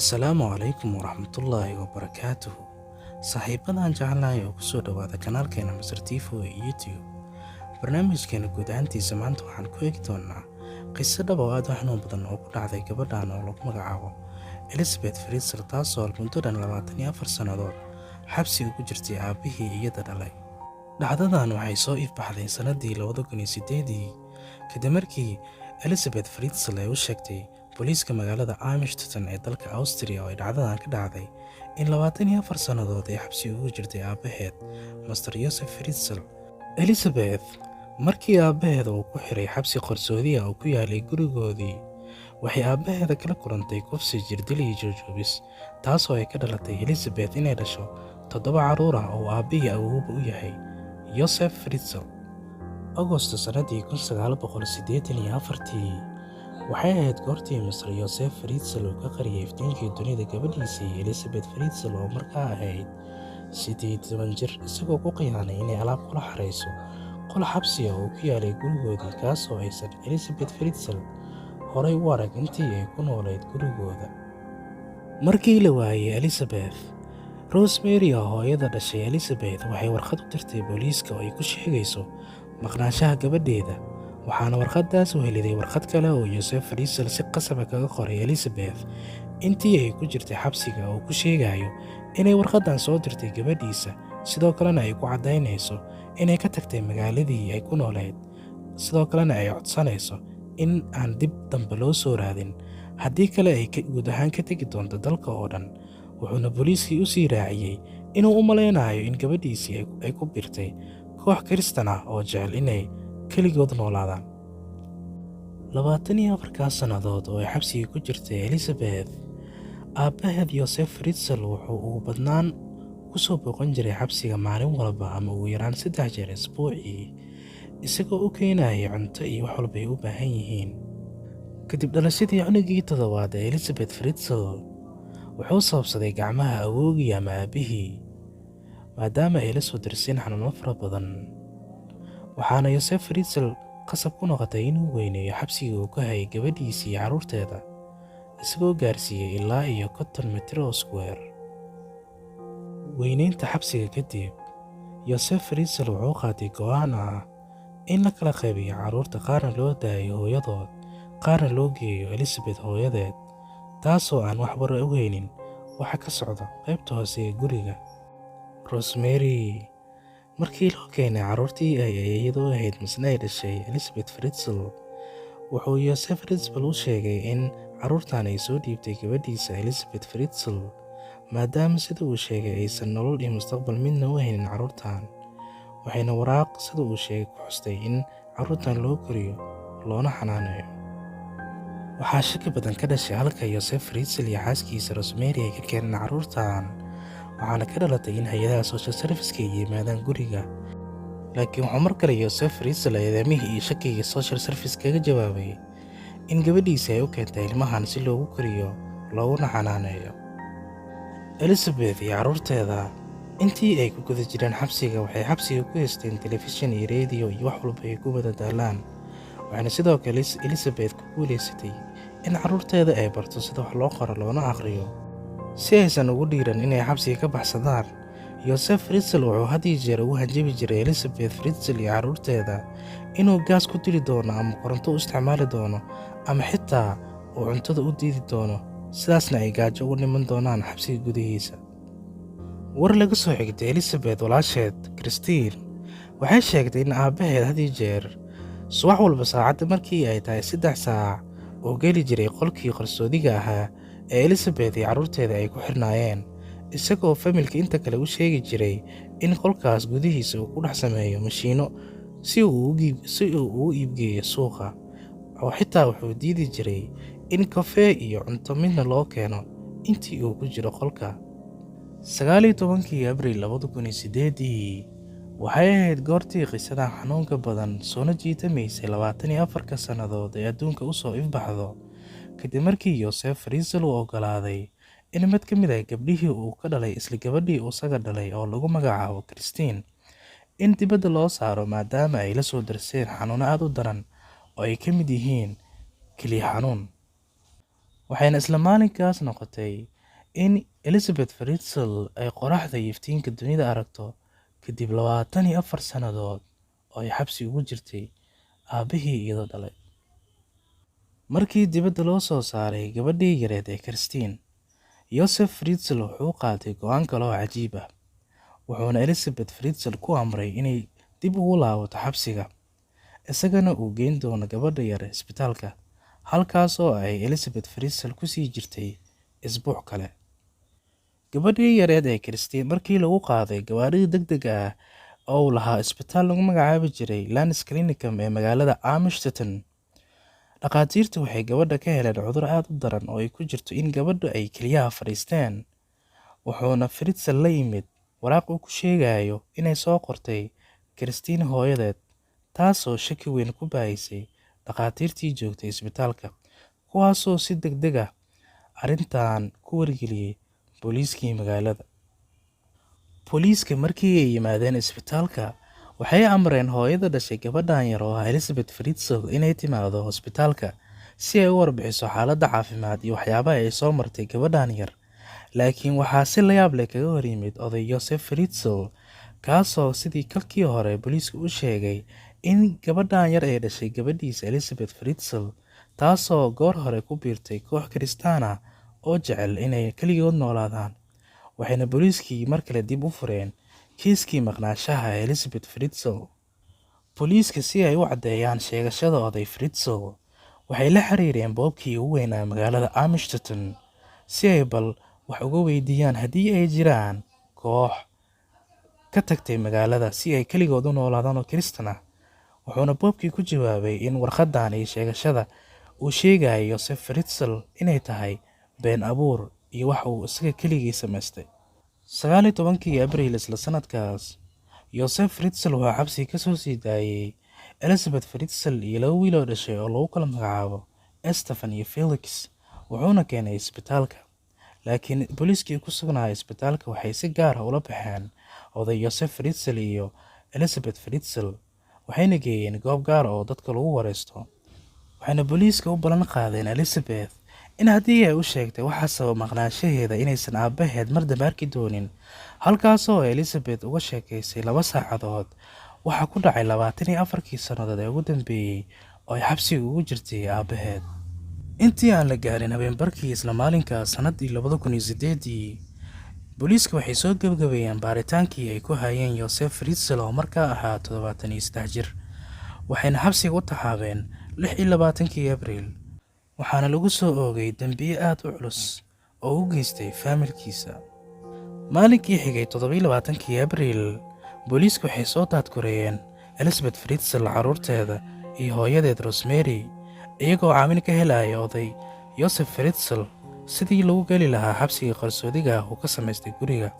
Assalaamu calaykum waraxmatullaahi wabarakaatuhu. Saaxiibadaan jeclahay oo kusoo dhawaada kanaalkeena Mr. Tifo ee YouTube. Barnaamijkeena guud ahaantiisa maanta waxaan ku eegi doonaa qiso dhab oo aad u xanuun badan oo ku dhacday gabadhan oo lagu magacaabo Elizabeth Fritzl, taasoo muddo dhan 24 sannadood xabsi ugu jirtay aabihii iyada dhalay. Dhacdadan waxay soo ifbaxday sanadii 2008 kadib markii Elizabeth Fritzl ay u sheegtay booliiska magaalada Amsterdam ee dalka Austria oo ay dhacdadan ka dhacday in 24 sannadood ay xabsi ugu jirtay aabaheed, Master Joseph Fritzl. Elizabeth markii aabaheeda uu ku xiray xabsi qarsoodi ah oo ku yaalay gurigoodii, waxay aabaheeda kala kulantay kufsi, jirdil iyo joojobis, taasoo ay ka dhalatay Elizabeth inay dhasho 7 carruur ah oo aabihii awoowa u yahay Joseph Fritzl. Agoosto sanadii 1984 waxay ahayd goortii Master Joseph Fritzl uu ka qariyay iftiinkii dunida gabadhiisii Elizabeth Fritzl oo markaa ahayd 18 jir, isagoo ku khiyaanay inay alaab kula xareyso qol xabsi ah oo ku yaalay gurigoodii, kaasoo aysan Elizabeth Fritzl horay u arag intii ay ku noolayd gurigooda. Markii la waayay Elizabeth, Rosemary oo hooyada dhashay Elizabeth waxay warqad u dirtay booliiska oo ay ku sheegayso maqnaanshaha gabadheeda, waxaana warqadaas u heliday warqad kale oo Joseph Fritzl si qasab ah kaga qoray Elizabeth intii ay ku jirtay xabsiga, oo ku sheegayo inay warqadan soo dirtay gabadhiisa, sidoo kalena ay ku cadaynayso inay ka tagtay magaaladii ay ku noolayd, sidoo kalena ay codsanayso in aan dib dambe loo soo raadin, haddii kale ay guud ahaan ka tegi doonto dalka oo dhan. Wuxuuna booliiskii u sii raaciyey inuu u malaynayo in gabadhiisii ay ku birtay koox Kristan ah oo jecel inay keligood noolaadaan. 24 sannadood oo ay xabsiga ku jirtay Elizabeth, aabaheed Joseph Fritzl wuxuu ugu badnaan ku soo booqan jiray xabsiga maalin walba ama ugu yaraan 3 jeer isbuucii, isagoo u keenayay cunto iyo wax walba ay u baahan yihiin. Kadib dhalashadii cunugii 7aad ee Elizabeth Fritzl, wuxuu sababsaday gacmaha awoogii ama aabihii, maadaama ay la soo dirseen xanuuno fara badan. Waxaana Joseph Fritzl qasab ku noqotay inuu weyneeyo xabsigii uu ka hayay gabadhiisii iyo carruurteeda, isagoo gaarsiiyey ilaa iyo 50 mitir oo square. Weynaynta xabsiga kadib, Joseph Fritzl wuxuu qaatay go'aan ah in la kala qaybiyo carruurta, qaarna loo daayo hooyadood, qaarna loo geeyo Elizabeth hooyadeed, taasoo aan wax war u haynin waxa ka socda qaybta hoose ee guriga. Rosemary markii loo keenay carruurtii ay iyadoo ahayd misna ay dhashay Elizabeth Fritzl, wuxuu Joseph Fritzl u sheegay in carruurtan ay soo dhiibtay gabadhiisa Elizabeth Fritzl, maadaama sida uu sheegay aysan nolol iyo mustaqbal midna u haynin carruurtan, waxayna waraaq sida uu sheegay ku xustay in carruurtan loo koriyo loona xanaaneeyo. Waxaa shaki badan ka dhashay halka Joseph Fritzl iyo xaaskiisa Rosemary ay ka keeneen carruurtan, waxaana ka dhalatay in hay'adaha social service-ka ay yimaadaan guriga. Laakiin wuxuu mar kale Joseph Fritzl eedamihii iyo shakigii social service kaga jawaabay in gabadhiisa ay u keentay ilmahan si loogu koriyo looguna xanaaneeyo. Elizabeth iyo carruurteeda intii ay ku guda jireen xabsiga waxay xabsiga ku haysteen telefishin iyo radio iyo wax walba ay ku wada daalaan, waxaana sidoo kale Elizabeth ku guulaysatay in carruurteeda ay barto sida wax loo qoro loona aqriyo si aysan ugu dhiiran inay xabsiga ka baxsadaan. Joseph Fritzl wuxuu had iyo jeer ugu hanjabi jiray Elizabeth Fritzl iyo carruurteeda inuu gaas ku dili doono ama koronto u isticmaali doono ama xitaa uu cuntada u diidi doono, sidaasna ay gaajo ugu dhiman doonaan xabsiga gudihiisa. War laga soo xigtay Elizabeth walaasheed Christine waxay sheegtay in aabaheed had iyo jeer subax walba saacadda markii ay tahay 3 saac oo geli jiray qolkii qarsoodiga ahaa ee Elizabeth iyo carruurteeda ay ku xirnaayeen, isagoo familka inta kale u sheegi jiray in qolkaas gudihiisa uu ku dhex sameeyo mashiino si uu u iibgeeyo suuqa, oo xitaa wuxuu diidi jiray in kafee iyo cunto midna loo keeno intii uu ku jiro qolka. 19 Abriil 2008 waxay ahayd goortii qisadan xanuunka badan soona jiitamaysay 24 sannadood ee adduunka u soo ifbaxdo, kadib markii Joseph Fritzl uu oggolaaday in mid ka mid ah gabdhihii uu ka dhalay isla gabadhii uu isaga dhalay oo lagu magacaabo Christine in dibadda loo saaro, maadaama ay la soo darseen xanuuno aad u daran oo ay ka mid yihiin kelyo xanuun. waxayna isla maalinkaas noqotay in Elizabeth Fritzl ay qoraxda iyo iftiinka dunida aragto kadib 24 sannadood oo ay xabsi ugu jirtay aabihii iyadoo dhalay. Markii dibadda loo soo saaray gabadhii yareed ee Christine, Joseph Fritzl wuxuu qaatay go'aan kale oo cajiib ah. wuxuuna Elizabeth Fritzl ku amray inay dib ugu laabato xabsiga, isagana uu geyn doono gabadha yar isbitaalka, halkaas oo ay Elizabeth Fritzl ku sii jirtay isbuuc kale. Gabadhii yareed ee Christine markii lagu qaaday gawaarida degdega ah oo uu lahaa isbitaal lagu magacaabi jiray Lance Clinicum ee magaalada Amstetten, dhakhaatiirtu waxay gabadha ka heleen cudur aad u daran oo ay ku jirto in gabadhu ay kelyaha fadhiisteen. wuxuuna Fritzl la yimid waraaq uu ku sheegayo inay soo qortay Christine hooyadeed, taasoo shaki weyn ku baahisay dhakhaatiirtii joogtay isbitaalka, kuwaasoo si degdeg ah arrintan ku wargeliyay booliiskii magaalada. Booliiska markii ay yimaadeen isbitaalka, waxay amreen hooyada dhashay gabadhan yar oo ah Elizabeth Fritzl inay timaado isbitaalka si ay u warbixiso xaaladda caafimaad iyo waxyaabaha ay soo martay gabadhan yar. Laakiin waxaa si la yaab leh kaga hor yimid oday Joseph Fritzl, kaasoo sidii kalkii hore booliisku u sheegay in gabadhan yar ay dhashay gabadhiisa Elizabeth Fritzl, taasoo goor hore ku biirtay koox Kirishtaan ah oo jecel inay kaligood noolaadaan. waxayna booliiskii mar kale dib u fureen kiiskii maqnaanshaha ee Elizabeth Fritzl. Booliiska si ay u caddeeyaan sheegashada oday Fritzl, waxay la xiriireen boobkii ugu weynaa magaalada Amstetten si ay bal wax uga weydiiyaan haddii ay jiraan koox ka tagtay magaalada si ay kaligood u noolaadaan oo Kirishtaan ah. wuxuuna boobkii ku jawaabay in warqadan iyo sheegashada uu sheegayo Joseph Fritzl inay tahay been abuur iyo wax uu isaga keligii samaystay. 19 Abriil isla sanadkaas, Joseph Fritzl wuxuu xabsi ka soo sii daayay Elizabeth Fritzl iyo 2 wiil oo dhashay oo lagu kala magacaabo Stephen iyo Felix, wuxuuna keenay isbitaalka. laakiin booliiskii ku sugnaa isbitaalka waxay si gaar ah ula baxeen oday Joseph Fritzl iyo Elizabeth Fritzl, waxayna geeyeen goob gaar ah oo dadka lagu wareysto. waxayna booliiska u ballan qaadeen Elizabeth in haddii ay u sheegtay waxa sabab maqnaanshaheeda inaysan aabaheed mar dambe arki doonin, halkaasoo Elizabeth uga sheekaysay 2 saacadood waxa ku dhacay 24 sannadood ee ugu dambeeyay oo ay xabsiga ugu jirtay aabaheed. intii aan la gaarin habeenbarkii isla maalinkaas sanadii 2008, booliiska waxay soo gabagabeeyeen baaritaankii ay ku hayeen Joseph Fritzl oo markaa ahaa 73 jir, waxayna xabsiga u taxaabeen 26 Abriil, waxaana lagu soo oogay dambiye aad u culus oo u geystay faamilkiisa. maalinkii xigay 27 Abriil, booliisku waxay soo daadgureeyeen Elizabeth Fritzl, carruurteeda iyo hooyadeed Rosemary, iyagoo caawin ka helaya oday Joseph Fritzl sidii lagu geli lahaa xabsiga qarsoodiga ah uu ka samaystay guriga.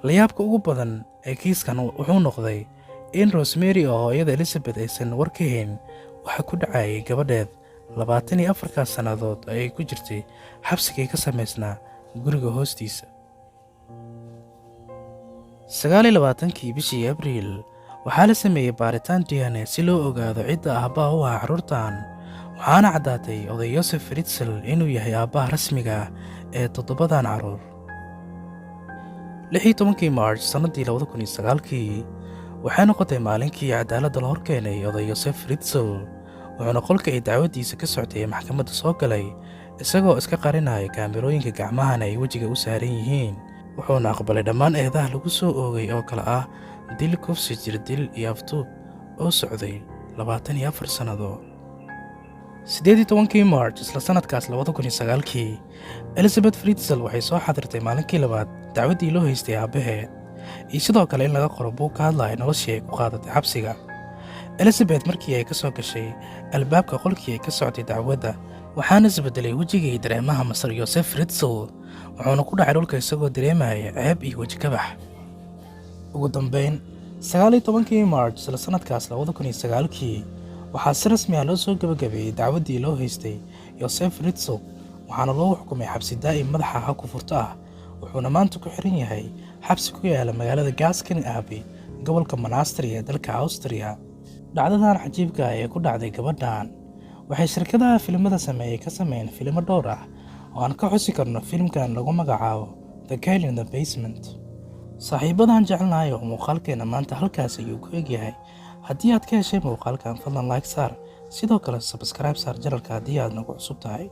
layaabka ugu badan ee kiiskan wuxuu noqday in Rosemary oo hooyada Elizabeth aysan war ka hayn waxa ku dhacayay gabadheed 24 sannadood ay ku jirtay xabsigii ka samaysnaa guriga hoostiisa. 29 bishii Abriil, waxaa la sameeyey baaritaan DNA si loo ogaado cidda aabbaha u ah carruurtan, waxaana caddaatay oday Joseph Fritzl inuu yahay aabbaha rasmiga ah ee 7 carruur. 16 Maarch sanadii 2009, waxay noqotay maalinkii cadaaladda la horkeenay oday Joseph Fritzl, wuxuuna qolka ay dacwadiisa ka socday maxkamadda soo galay isagoo iska qarinaya kaamirooyinka gacmahana ay wejiga u saaran yihiin. wuxuuna aqbalay dhammaan eedaha lagu soo oogay oo kale ah dil, kufsi, jirdil iyo afduub oo socday 24 sannadood. 18 Maarch isla sanadkaas 2009, Elizabeth Fritzl waxay soo xadirtay maalinkii labaad dacwaddii loo haystay aabaheed iyo sidoo kale in laga qoro buug ka hadlaya noloshii ay ku qaadatay xabsiga. Elizabeth markii ay ka soo gashay albaabka qolkii ay ka socday dacwadda, waxaana isbedelay wejigii dareemaha Masar Joseph Fritzl, wuxuuna ku dhacay dhulka isagoo dareemaya ceeb iyo weji kabax. ugu dambeyn, 19 Maarch isla sanadkaas 2009, waxaa si rasmi ah loo soo gabagabeeyey dacwaddii loo haystay Joseph Fritzl, waxaana loo xukumay xabsi daa'im madaxa ha ku furto ah. wuxuuna maanta ku xiran yahay xabsi ku yaala magaalada Gaaskan-Abbey, gobolka Manchester ee dalka Austria. dhacdadan cajiibka ah ee ku dhacday gabadhan waxay shirkadaha filimada sameeyay ka sameeyeen filimo dhowr ah oo aan ka xusi karno filimkan lagu magacaabo The Girl in the Basement. saaxiibadan jecelnahay oo muuqaalkeena maanta halkaas ayuu ku egyahay. haddii aad ka heshay muuqaalkan fadlan like saar, sidoo kale subscribe saar channelka haddii aad nagu cusub tahay.